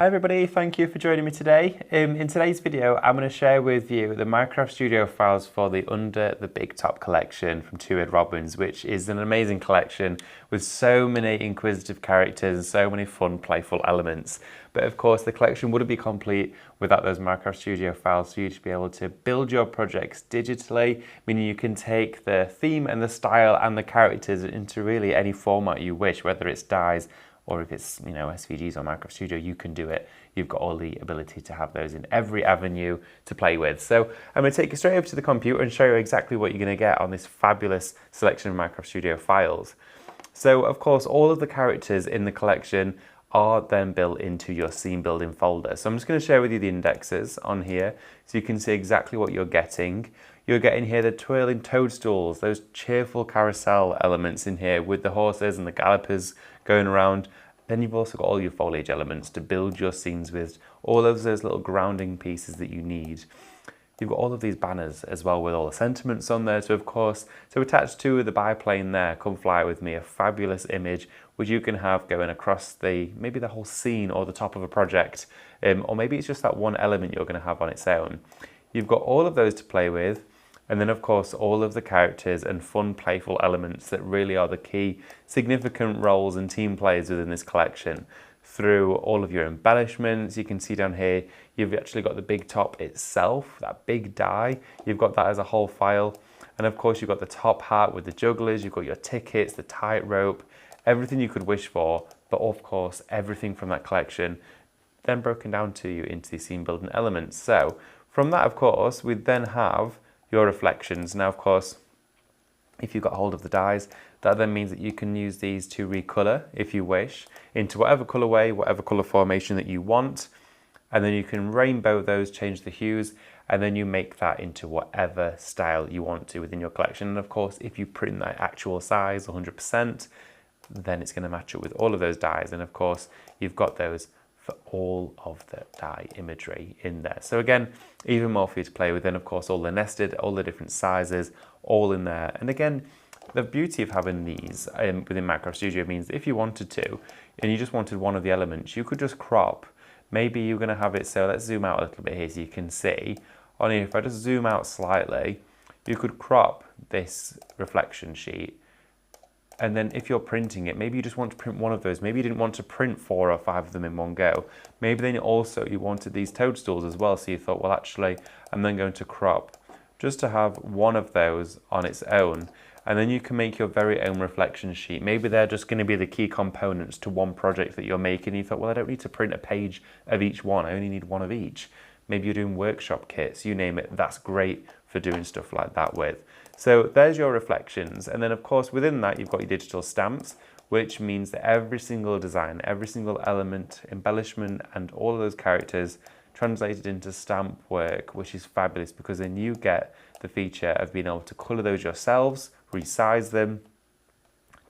Hi everybody, thank you for joining me today. In today's video, I'm going to share with you the Minecraft Studio files for the Under the Big Top collection from Two Red Robins, which is an amazing collection with so many inquisitive characters and so many fun, playful elements. But of course, the collection wouldn't be complete without those Minecraft Studio files for you to be able to build your projects digitally, meaning you can take the theme and the style and the characters into really any format you wish, whether it's dies, or if it's, SVGs or Minecraft Studio, you can do it. You've got all the ability to have those in every avenue to play with. So I'm going to take you straight over to the computer and show you exactly what you're going to get on this fabulous selection of Minecraft Studio files. So of course, all of the characters in the collection are then built into your scene building folder. So I'm just going to share with you the indexes on here so you can see exactly what you're getting. You're getting here the twirling toadstools, those cheerful carousel elements in here with the horses and the gallopers going around. Then you've also got all your foliage elements to build your scenes with, all of those little grounding pieces that you need. You've got all of these banners as well with all the sentiments on there. So of course, attached to the biplane there, come fly with me, a fabulous image which you can have going across maybe the whole scene or the top of a project, or maybe it's just that one element you're going to have on its own. You've got all of those to play with. And then of course, all of the characters and fun, playful elements that really are the key significant roles and team players within this collection. Through all of your embellishments, you can see down here, you've actually got the big top itself, that big die. You've got that as a whole file. And of course, you've got the top hat with the jugglers, you've got your tickets, the tightrope, everything you could wish for. But of course, everything from that collection then broken down to you into the scene building elements. So from that, of course, we then have your reflections. Now, of course, if you've got hold of the dies, that then means that you can use these to recolor, if you wish, into whatever colorway, whatever color formation that you want. And then you can rainbow those, change the hues, and then you make that into whatever style you want to within your collection. And of course, if you print that actual size 100%, then it's going to match up with all of those dies. And of course, you've got those for all of the die imagery in there. So again, even more for you to play with. Then of course, all the nested, all the different sizes, all in there. And again, the beauty of having these within Minecraft Studio means that if you wanted to, and you just wanted one of the elements, you could just crop. Maybe you're going to have it, so let's zoom out a little bit here so you can see. On here, if I just zoom out slightly, you could crop this reflection sheet. And then if you're printing it, maybe you just want to print one of those. Maybe you didn't want to print 4 or 5 of them in one go. Maybe then also you wanted these toadstools as well. So you thought, well, actually, I'm then going to crop just to have one of those on its own. And then you can make your very own reflection sheet. Maybe they're just going to be the key components to one project that you're making. You thought, well, I don't need to print a page of each one. I only need one of each. Maybe you're doing workshop kits, you name it. That's great for doing stuff like that with. So there's your reflections. And then of course, within that, you've got your digital stamps, which means that every single design, every single element, embellishment, and all of those characters translated into stamp work, which is fabulous because then you get the feature of being able to color those yourselves, resize them,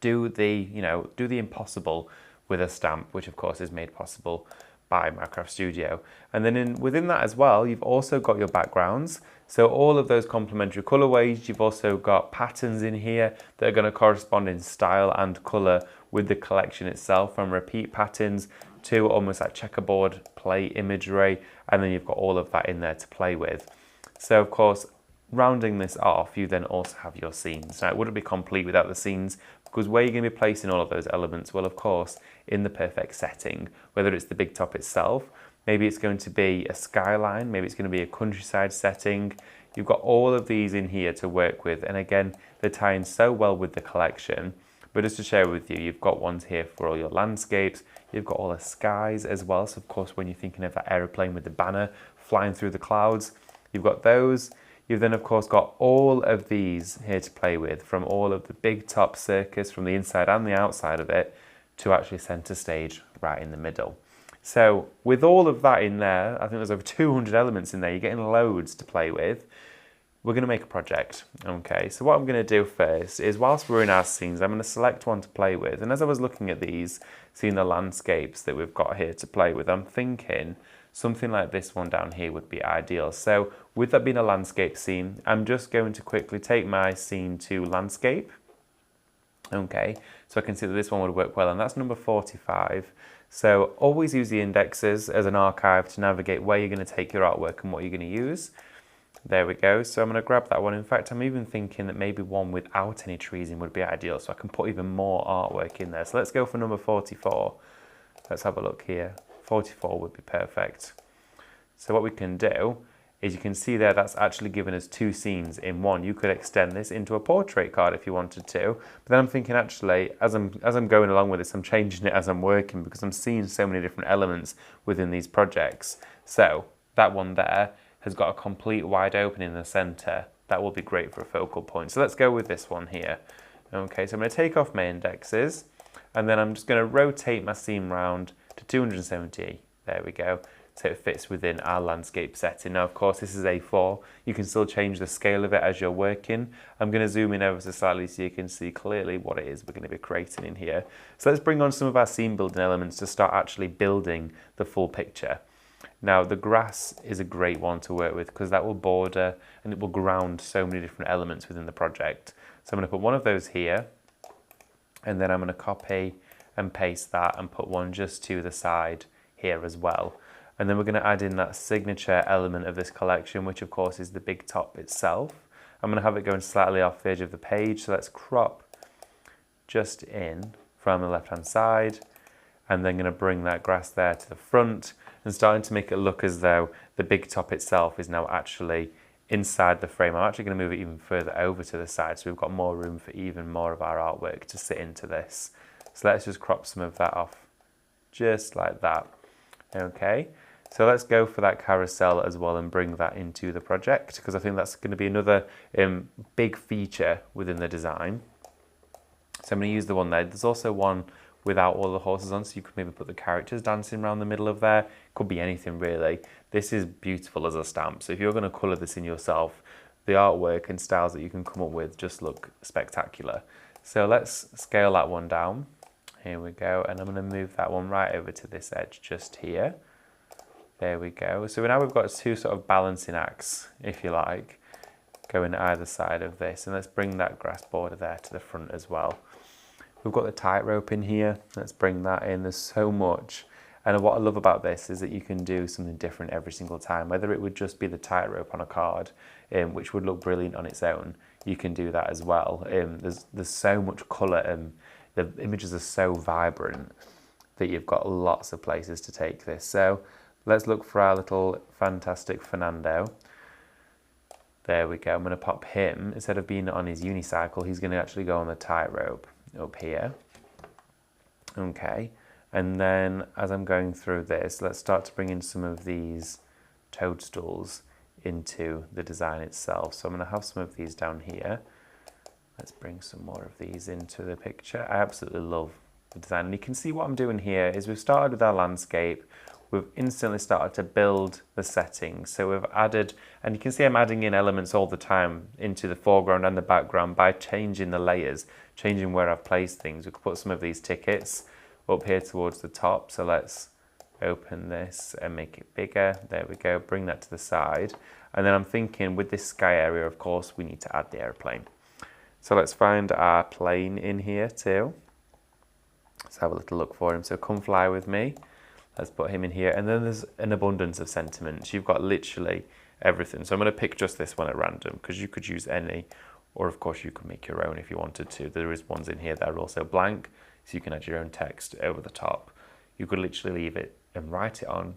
do the impossible with a stamp, which of course is made possible by Minecraft Studio. And then within that as well, you've also got your backgrounds. So all of those complementary colorways, you've also got patterns in here that are going to correspond in style and color with the collection itself, from repeat patterns to almost like checkerboard play imagery. And then you've got all of that in there to play with. So of course, rounding this off, you then also have your scenes. Now it wouldn't be complete without the scenes, because where you're going to be placing all of those elements, well, of course, in the perfect setting, whether it's the big top itself, maybe it's going to be a skyline, maybe it's going to be a countryside setting. You've got all of these in here to work with. And again, they're tying so well with the collection. But just to share with you, you've got ones here for all your landscapes. You've got all the skies as well. So of course, when you're thinking of that aeroplane with the banner flying through the clouds, you've got those. You've then, of course, got all of these here to play with, from all of the big top circus, from the inside and the outside of it, to actually center stage right in the middle. So with all of that in there, I think there's over 200 elements in there. You're getting loads to play with. We're going to make a project. Okay, so what I'm going to do first is, whilst we're in our scenes, I'm going to select one to play with. And as I was looking at these, seeing the landscapes that we've got here to play with, I'm thinking something like this one down here would be ideal. So with that being a landscape scene, I'm just going to quickly take my scene to landscape. Okay, so I can see that this one would work well, and that's number 45. So always use the indexes as an archive to navigate where you're going to take your artwork and what you're going to use. There we go. So I'm going to grab that one. In fact, I'm even thinking that maybe one without any trees in would be ideal, so I can put even more artwork in there. So let's go for number 44. Let's have a look here. 44 would be perfect. So what we can do is you can see there that's actually given us two scenes in one. You could extend this into a portrait card if you wanted to. But then I'm thinking actually, as I'm going along with this, I'm changing it as I'm working because I'm seeing so many different elements within these projects. So that one there has got a complete wide opening in the center. That will be great for a focal point. So let's go with this one here. Okay, so I'm going to take off my indexes and then I'm just going to rotate my scene round to 270. There we go. So it fits within our landscape setting. Now, of course, this is A4. You can still change the scale of it as you're working. I'm going to zoom in ever so slightly so you can see clearly what it is we're going to be creating in here. So let's bring on some of our scene building elements to start actually building the full picture. Now, the grass is a great one to work with because that will border and it will ground so many different elements within the project. So I'm going to put one of those here, and then I'm going to copy and paste that and put one just to the side here as well. And then we're going to add in that signature element of this collection, which of course is the big top itself. I'm going to have it going slightly off the edge of the page. So let's crop just in from the left-hand side, and then going to bring that grass there to the front and starting to make it look as though the big top itself is now actually inside the frame. I'm actually going to move it even further over to the side so we've got more room for even more of our artwork to sit into this. So let's just crop some of that off just like that. Okay, so let's go for that carousel as well and bring that into the project because I think that's going to be another big feature within the design. So I'm going to use the one there. There's also one without all the horses on, so you could maybe put the characters dancing around the middle of there. Could be anything really. This is beautiful as a stamp, so if you're going to colour this in yourself, the artwork and styles that you can come up with just look spectacular. So let's scale that one down. Here we go, and I'm going to move that one right over to this edge just here. There we go. So now we've got two sort of balancing acts, if you like, going either side of this. And let's bring that grass border there to the front as well. We've got the tightrope in here. Let's bring that in. There's so much. And what I love about this is that you can do something different every single time, whether it would just be the tightrope on a card, which would look brilliant on its own. You can do that as well. There's so much colour and the images are so vibrant that you've got lots of places to take this. So let's look for our little fantastic Fernando. There we go. I'm going to pop him, instead of being on his unicycle, he's going to actually go on the tightrope up here. Okay. And then as I'm going through this, let's start to bring in some of these toadstools into the design itself. So I'm going to have some of these down here. Let's bring some more of these into the picture. I absolutely love the design. And you can see what I'm doing here is we've started with our landscape. We've instantly started to build the settings. So we've added, and you can see I'm adding in elements all the time into the foreground and the background by changing the layers, changing where I've placed things. We could put some of these tickets up here towards the top. So let's open this and make it bigger. There we go, bring that to the side. And then I'm thinking with this sky area, of course, we need to add the airplane. So let's find our plane in here too. Let's have a little look for him. So come fly with me. Let's put him in here. And then there's an abundance of sentiments. You've got literally everything. So I'm going to pick just this one at random because you could use any, or of course you could make your own if you wanted to. There is ones in here that are also blank, so you can add your own text over the top. You could literally leave it and write it on.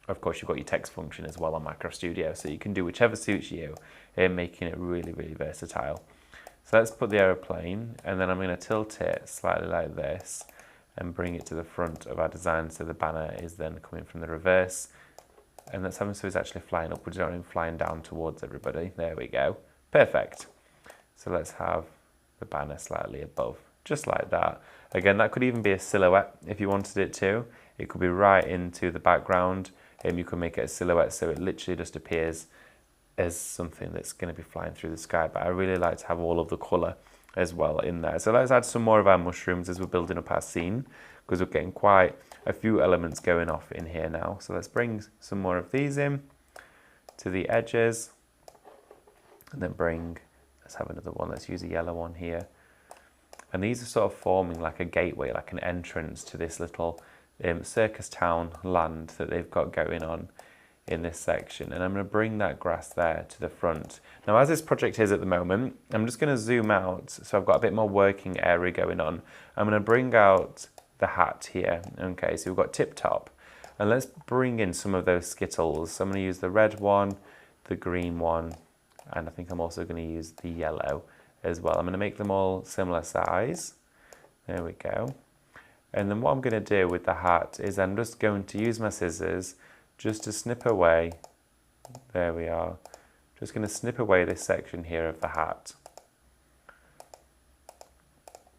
Of course, you've got your text function as well on Minecraft Studio, so you can do whichever suits you, making it really, really versatile. So let's put the aeroplane, and then I'm going to tilt it slightly like this and bring it to the front of our design so the banner is then coming from the reverse. And let's have him so he's actually flying upwards, not even flying down towards everybody. There we go. Perfect. So let's have the banner slightly above, just like that. Again, that could even be a silhouette if you wanted it to. It could be right into the background. You can make it a silhouette so it literally just appears as something that's going to be flying through the sky. But I really like to have all of the colour as well in there. So let's add some more of our mushrooms as we're building up our scene, because we're getting quite a few elements going off in here now. So let's bring some more of these in to the edges, and then let's have another one. Let's use a yellow one here. And these are sort of forming like a gateway, like an entrance to this little circus town land that they've got going on in this section, and I'm going to bring that grass there to the front. Now, as this project is at the moment, I'm just going to zoom out so I've got a bit more working area going on. I'm going to bring out the hat here. Okay, so we've got tip top, and let's bring in some of those skittles. So I'm going to use the red one, the green one, and I think I'm also going to use the yellow as well. I'm going to make them all similar size. There we go. And then what I'm going to do with the hat is I'm just going to use my scissors just to snip away. There we are. Just going to snip away this section here of the hat.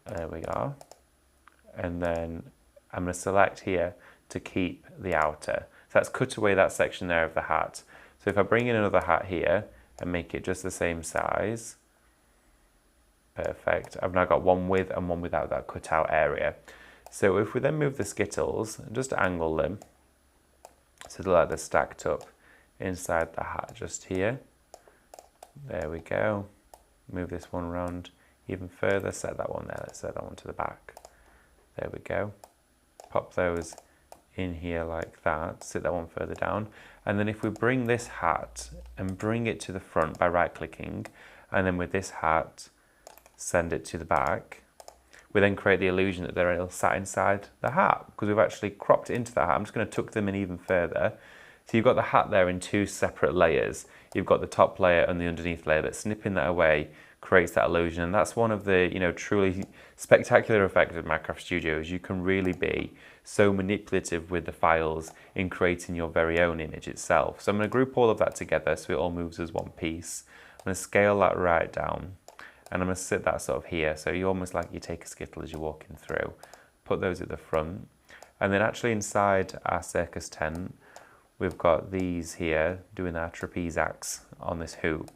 There we are. And then I'm going to select here to keep the outer. So that's cut away that section there of the hat. So if I bring in another hat here and make it just the same size, perfect. I've now got one with and one without that cut out area. So if we then move the skittles, just angle them, so they're like they're stacked up inside the hat just here. There we go. Move this one around even further, set that one there, let's set that one to the back. There we go. Pop those in here like that, sit that one further down. And then if we bring this hat and bring it to the front by right clicking, and then with this hat, send it to the back, we then create the illusion that they're all sat inside the hat because we've actually cropped it into the hat. I'm just going to tuck them in even further. So you've got the hat there in two separate layers. You've got the top layer and the underneath layer, but snipping that away creates that illusion. And that's one of the, truly spectacular effects of Minecraft Studio is you can really be so manipulative with the files in creating your very own image itself. So I'm going to group all of that together so it all moves as one piece. I'm going to scale that right down. And I'm going to sit that sort of here, so you almost like you take a skittle as you're walking through. Put those at the front. And then actually inside our circus tent, we've got these here doing our trapeze acts on this hoop.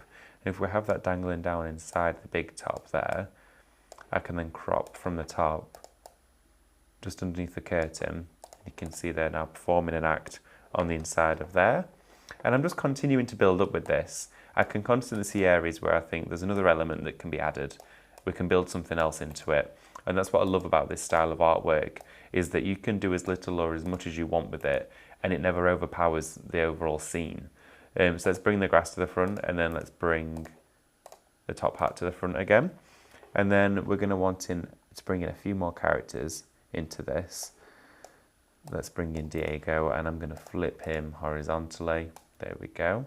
And if we have that dangling down inside the big top there, I can then crop from the top, just underneath the curtain. You can see they're now performing an act on the inside of there. And I'm just continuing to build up with this. I can constantly see areas where I think there's another element that can be added. We can build something else into it. And that's what I love about this style of artwork, is that you can do as little or as much as you want with it, and it never overpowers the overall scene. So let's bring the grass to the front, and then let's bring the top hat to the front again. And then we're going to want to bring in a few more characters into this. Let's bring in Diego, and I'm going to flip him horizontally. There we go.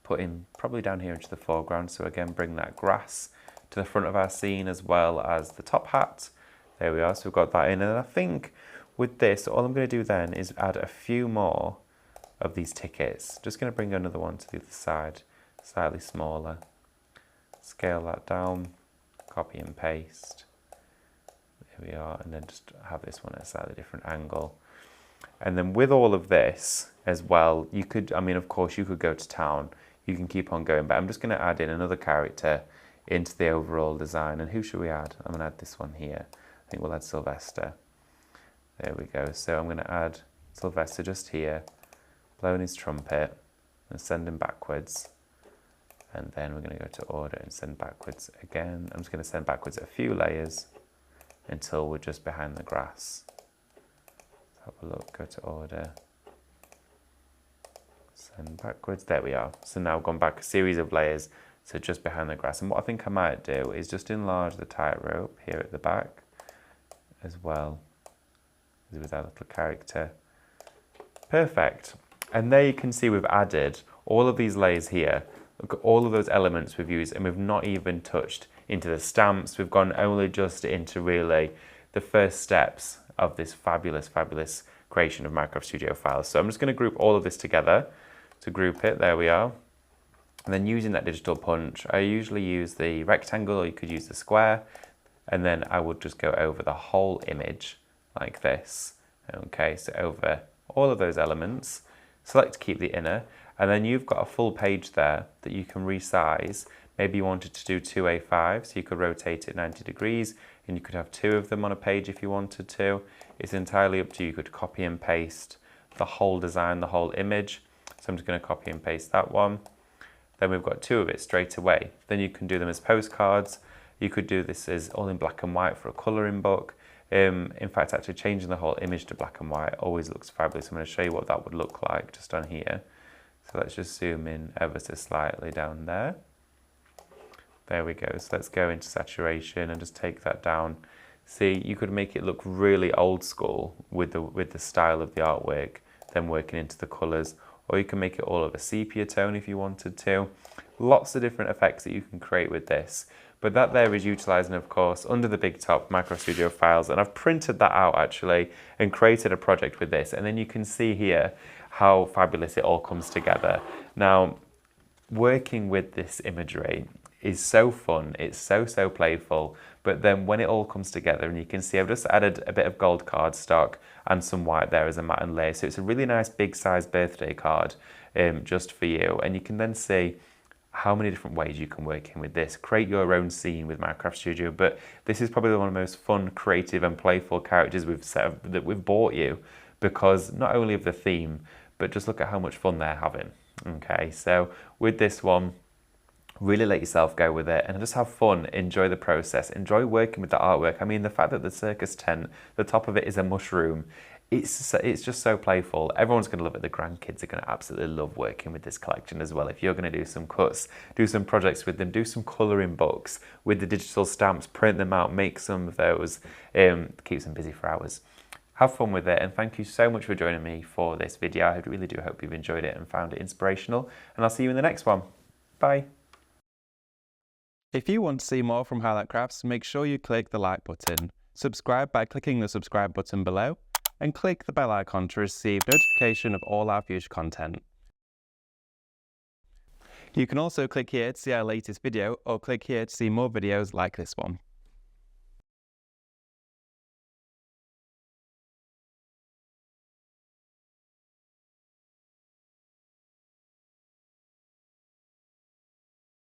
Put him probably down here into the foreground. So again, bring that grass to the front of our scene as well as the top hat. There we are. So we've got that in. And I think with this, all I'm going to do then is add a few more of these tickets. Just going to bring another one to the other side, slightly smaller. Scale that down, copy and paste. There we are. And then just have this one at a slightly different angle. And then with all of this as well, you could, of course, you could go to town. You can keep on going, but I'm just going to add in another character into the overall design. And who should we add? I'm going to add this one here. I think we'll add Sylvester. There we go. So I'm going to add Sylvester just here, blowing his trumpet and send him backwards. And then we're going to go to order and send backwards again. I'm just going to send backwards a few layers until we're just behind the grass. Have a look, go to order, send backwards, there we are. So now I've gone back a series of layers, so just behind the grass. And what I think I might do is just enlarge the tightrope here at the back, as well as with our little character. Perfect. And there you can see we've added all of these layers here. Look at all of those elements we've used, and we've not even touched into the stamps. We've gone only just into really the first steps of this fabulous, fabulous creation of Minecraft Studio files. So I'm just going to group all of this together to group it. There we are. And then using that digital punch, I usually use the rectangle, or you could use the square. And then I would just go over the whole image like this. Okay, so over all of those elements, select to keep the inner, and then you've got a full page there that you can resize. Maybe you wanted to do 2A5, so you could rotate it 90 degrees, and you could have two of them on a page if you wanted to. It's entirely up to you. You could copy and paste the whole design, the whole image. So I'm just going to copy and paste that one. Then we've got two of it straight away. Then you can do them as postcards. You could do this as all in black and white for a colouring book. In fact, actually changing the whole image to black and white always looks fabulous. I'm going to show you what that would look like just on here. So let's just zoom in ever so slightly down there. There we go. So let's go into saturation and just take that down. See, you could make it look really old school with the style of the artwork, then working into the colours, or you can make it all of a sepia tone if you wanted to. Lots of different effects that you can create with this. But that there is utilising, of course, under the big top Microsoft Studio files, and I've printed that out actually and created a project with this, and then you can see here how fabulous it all comes together. Now, working with this imagery is so fun, it's so playful, but then when it all comes together, and you can see I've just added a bit of gold cardstock and some white there as a matte and layer, so it's a really nice big size birthday card just for you, and you can then see how many different ways you can work in with this. Create your own scene with Minecraft Studio, but this is probably one of the most fun, creative and playful characters that we've bought you, because not only of the theme, but just look at how much fun they're having. Okay, so with this one, really let yourself go with it and just have fun, enjoy the process, enjoy working with the artwork. I mean, the fact that the circus tent, the top of it is a mushroom, it's just so playful. Everyone's going to love it. The grandkids are going to absolutely love working with this collection as well. If you're going to do some cuts, do some projects with them, do some colouring books with the digital stamps, print them out, make some of those, keeps them busy for hours. Have fun with it, and thank you so much for joining me for this video. I really do hope you've enjoyed it and found it inspirational, and I'll see you in the next one. Bye. If you want to see more from Highlight Crafts, make sure you click the like button, subscribe by clicking the subscribe button below, and click the bell icon to receive notification of all our future content. You can also click here to see our latest video, or click here to see more videos like this one.